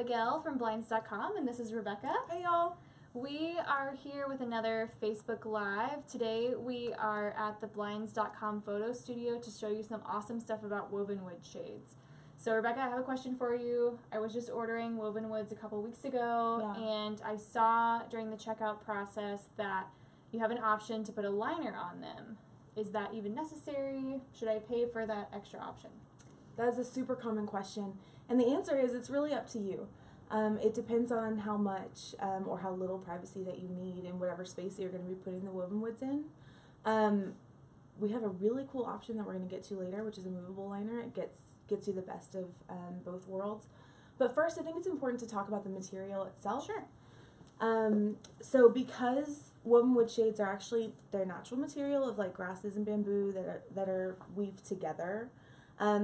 Abigail from Blinds.com, and this is Rebecca. Hey y'all! We are here with another Facebook Live. Today we are at the Blinds.com photo studio to show you some awesome stuff about woven wood shades. So Rebecca, I have a question for you. I was just ordering woven woods a couple weeks ago, and I saw during the checkout process that you have an option to put a liner on them. Is that even necessary? Should I pay for that extra option? That is a super common question, and the answer is it's really up to you. It depends on how much or how little privacy that you need in whatever space that you're going to be putting the woven woods in. We have a really cool option that we're going to get to later, which is a movable liner. It gets you the best of both worlds. But first, I think it's important to talk about the material itself. Sure. So because woven wood shades are actually their natural material of like grasses and bamboo that are weaved together,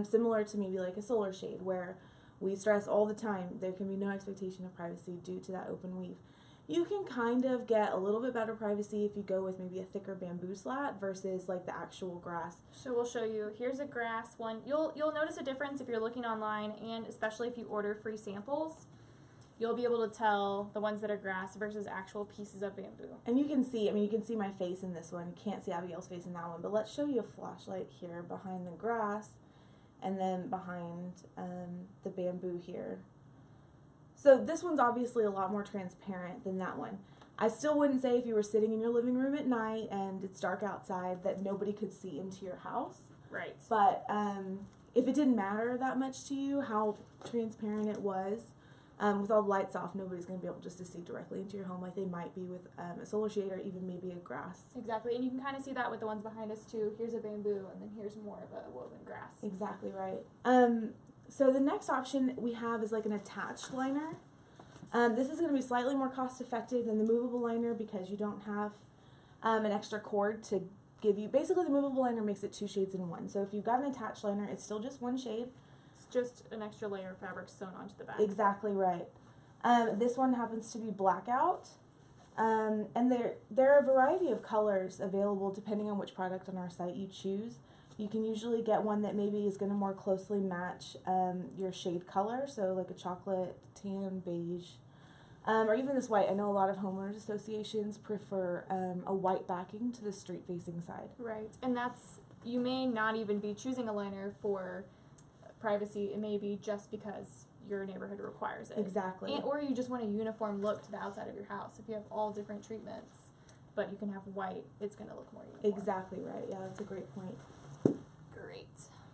similar to maybe like a solar shade where we stress all the time there can be no expectation of privacy due to that open weave. You can kind of get a little bit better privacy if you go with maybe a thicker bamboo slat versus like the actual grass. So we'll show you. Here's a grass one. You'll notice a difference if you're looking online, and especially if you order free samples. You'll be able to tell the ones that are grass versus actual pieces of bamboo. And you can see, you can see my face in this one. You can't see Abigail's face in that one, but let's show you a flashlight here behind the grass and then behind the bamboo here. So this one's obviously a lot more transparent than that one. I still wouldn't say if you were sitting in your living room at night and it's dark outside that nobody could see into your house. Right. But if it didn't matter that much to you how transparent it was, with all the lights off, nobody's going to be able just to see directly into your home like they might be with a solar shade or even maybe a grass. Exactly, and you can kind of see that with the ones behind us too. Here's a bamboo, and then here's more of a woven grass. Exactly right. So the next option we have is like an attached liner. This is going to be slightly more cost effective than the movable liner because you don't have an extra cord to give you. Basically, the movable liner makes it two shades in one. So if you've got an attached liner, it's still just one shade. Just an extra layer of fabric sewn onto the back. Exactly right. This one happens to be Blackout. And there are a variety of colors available depending on which product on our site you choose. You can usually get one that maybe is going to more closely match your shade color, so like a chocolate, tan, beige, or even this white. I know a lot of homeowners associations prefer a white backing to the street-facing side. Right, and you may not even be choosing a liner for privacy. It may be just because your neighborhood requires it. Exactly. Or you just want a uniform look to the outside of your house. If you have all different treatments, but you can have white, it's going to look more uniform. Exactly right. Yeah, that's a great point. Great.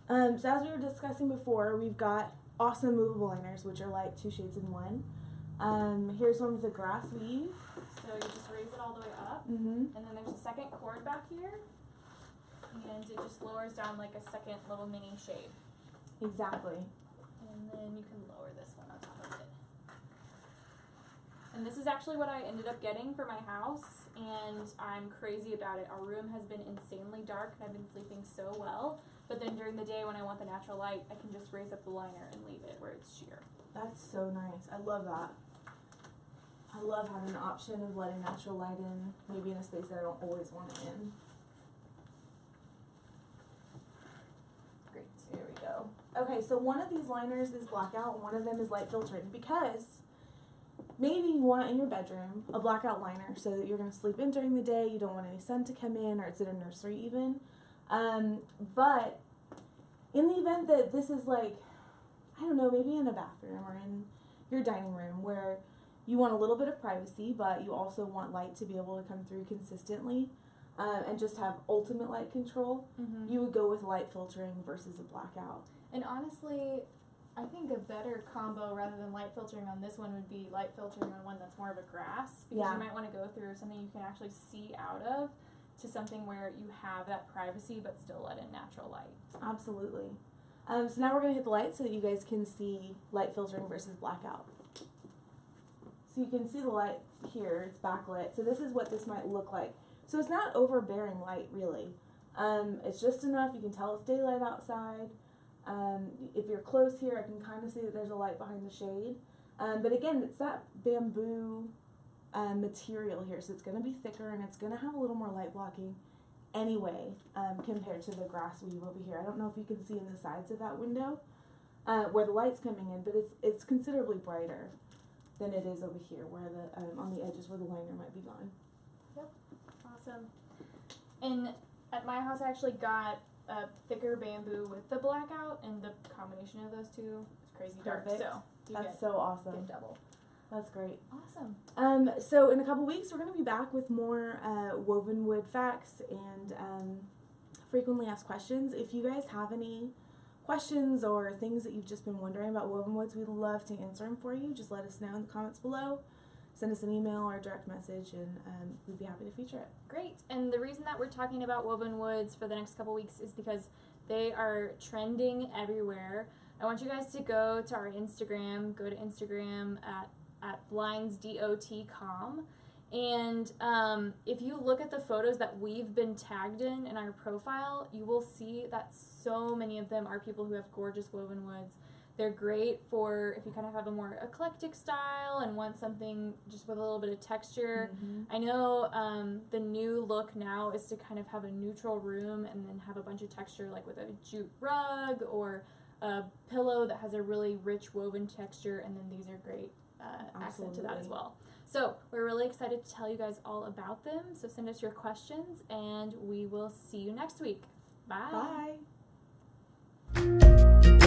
So as we were discussing before, we've got awesome movable liners, which are like two shades in one. Here's one with a grass weave. So you just raise it all the way up, Mm-hmm. and then there's a second cord back here, and it just lowers down like a second little mini shade. Exactly. And then you can lower this one on top of it. And this is actually what I ended up getting for my house, and I'm crazy about it. Our room has been insanely dark, and I've been sleeping so well, but then during the day when I want the natural light, I can just raise up the liner and leave it where it's sheer. That's so nice. I love that. I love having the option of letting natural light in, maybe in a space that I don't always want it in. Great. Here we go. Okay, so one of these liners is Blackout, and one of them is light filtering, because maybe you want in your bedroom a Blackout liner so that you're going to sleep in during the day, you don't want any sun to come in, or it's in a nursery even. But in the event that this is like, I don't know, maybe in a bathroom or in your dining room where you want a little bit of privacy, but you also want light to be able to come through consistently, and just have ultimate light control, Mm-hmm. you would go with light filtering versus a Blackout. And honestly, I think a better combo rather than light filtering on this one would be light filtering on one that's more of a grass, because Yeah. you might want to go through something you can actually see out of to something where you have that privacy but still let in natural light. Absolutely. So now we're going to hit the light so that you guys can see light filtering versus Blackout. So you can see the light here, it's backlit. So this is what this might look like. So it's not overbearing light really. It's just enough, you can tell it's daylight outside. If you're close here, I can kind of see that there's a light behind the shade. But again, it's that bamboo material here, so it's going to be thicker and it's going to have a little more light blocking anyway, compared to the grass weave over here. I don't know if you can see in the sides of that window, where the light's coming in, but it's considerably brighter than it is over here, where the on the edges where the liner might be gone. Awesome. And at my house, I actually got a thicker bamboo with the blackout, and the combination of those two is crazy Perfect. dark. So That's so awesome. get double. That's great. Awesome. So in a couple weeks, we're going to be back with more woven wood facts and frequently asked questions. If you guys have any questions or things that you've just been wondering about woven woods, we'd love to answer them for you. Just let us know in the comments below. Send us an email or a direct message, and we'd be happy to feature it. Great. And the reason that we're talking about woven woods for the next couple weeks is because they are trending everywhere. I want you guys to go to our Instagram. Go to Instagram at Blinds.com. And if you look at the photos that we've been tagged in our profile, you will see that so many of them are people who have gorgeous woven woods. They're great for if you kind of have a more eclectic style and want something just with a little bit of texture. I know the new look now is to kind of have a neutral room and then have a bunch of texture, like with a jute rug or a pillow that has a really rich woven texture, and then these are great accent to that as well. So we're really excited to tell you guys all about them. So send us your questions, and we will see you next week. Bye. Bye.